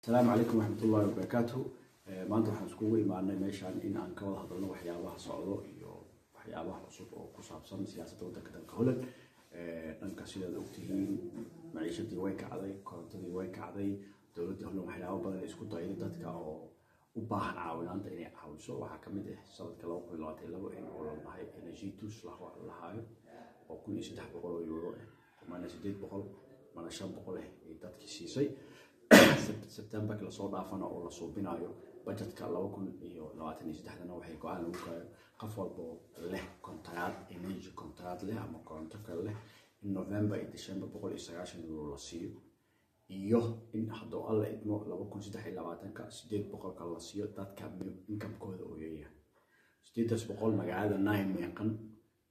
السلام عليكم ورحمة الله وبركاته. maanta waxaan iskugu imaanay meeshaan in aan ka wada hadalno waxyaabaha socdo iyo waxyaabaha cusub oo ku saabsan siyaasadda waddanka dalka Holland. dhanka sidaad ogtihiin maciishadii way kacday, korontadii way kacday, dowladda Holland waxyaabo badan isku dayday dadka oo u baahan caawinaanta inay caawiso. waxaa ka mid ah sanadka 2022 in oo la dhahay energy tus lahayo oo 1300 euro mana 800 mana 500 ay dadkii siisay. September la soo dhaafana oo la suubinayo budgetka 2023 waxay go'aan lagu kaayo qof walba leh kontraad energy kontraad leh ama koronto kale leh in November iyo December 190 euro la siiyo, iyo in hadduu alla idmo 2023 800 kale la siiyo dadka income-kooda oo yahay 800 magaalada 9 meeqan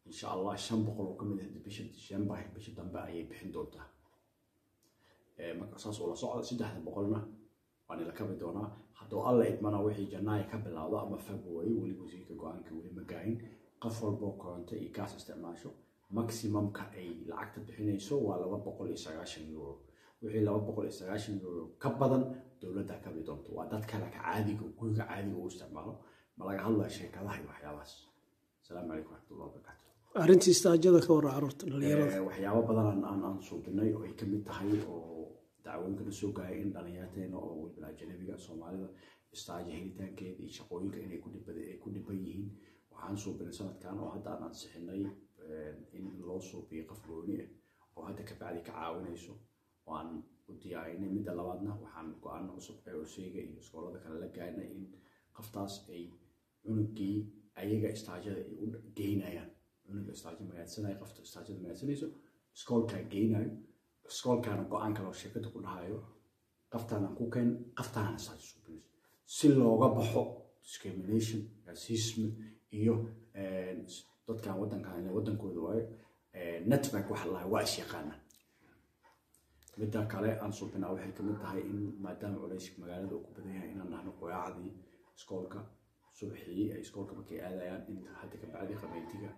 insha Allah 500 oo ka mid ah bisha December bisha dambe ayay bixin doontaa. marka saas oo la socda 300na waan la kabi doonaa hadduu alla idmana wixii Janaayo ka bilaawdo ama February wali wasiirka go'aanka wali ma gaarin qof walba koronto iyo gas isticmaasho maximum-ka ay lacagta bixinayso waa 290 euro. wixii 290 euro ka badan dowladda ka bi doonto waa dadka la caadiga guriga caadiga u isticmaalo ma laga hadlayo shirkadaha iyo waxyaabahaas. Assalaamu calaykum warahmatullahi wabarakatuh. arrintii istaajada ka war carruurta dhalinyarada waxyaabo badan aan suubinay oo ay ka mid tahay oo dacwooyinka la soo gaayay in dhalinyaarteena oo weliba ajnabiga Soomaalida istaaji helitaankeeda iyo shaqooyinka inay ku dhiban yihiin. waxaan suubinay sanadkan oo hadda aan sixinay in loo suubiyo qof gooni ah oo hadda ka bacdi ka caawinayso waan u diyaarinay. midda labaadna waxaan go'aan cusub ee Oseega iyo iskoolada kale la gaarnay in qoftaas ay cunugii ayaga istaajada ay u geynayaan unuga istaaji magaalsanay qofta istaajada magaalsanayso iskoolka geynayo iskoolkana go'aan kale oo shirkadda ku dhahayo qoftaana ku keen qoftaana istaaji suubinayso si looga baxo discrimination racism iyo dadka waddankooda waayo network waxa la waa is yaqaanaan. midda kale aan suubinaa waxay ka mid tahay in maadaama culayska magaalada uu ku badan yahay inaan nahno qoyaacdii iskoolka subaxii ay iskoolka markay aadayaan in hadda ka bacdi qameentiga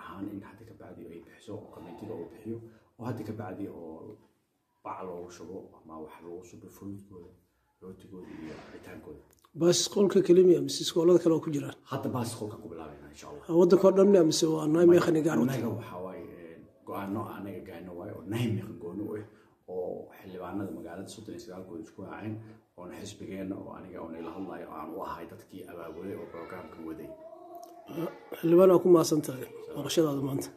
ahaan in hadda ka bacdi ay bixiso oo qameentiga uu bixiyo oo hadda ka bacdi oo bac loogu shubo ama wax loogu shubo fruitkooda rootigooda iyo cabitaankooda. baas iskoolka kelimiya mise iskoolada kale oo ku jiraan hadda baas iskoolka ku bilaabayna insha Allah waddanka oo dhan mise waa nahay meeqan gaarnay anaga waxa waaye go'aano anaga gaarno waaye oo nahay meeqan go'aano oo xildhibaanada magaalada 39 kood isku raaceen oo xisbigeena oo aniga oo ila hadlayo aan u ahay dadkii abaabulay oo programka waday. xildhibaan ku maasantahay baqashadaada maanta.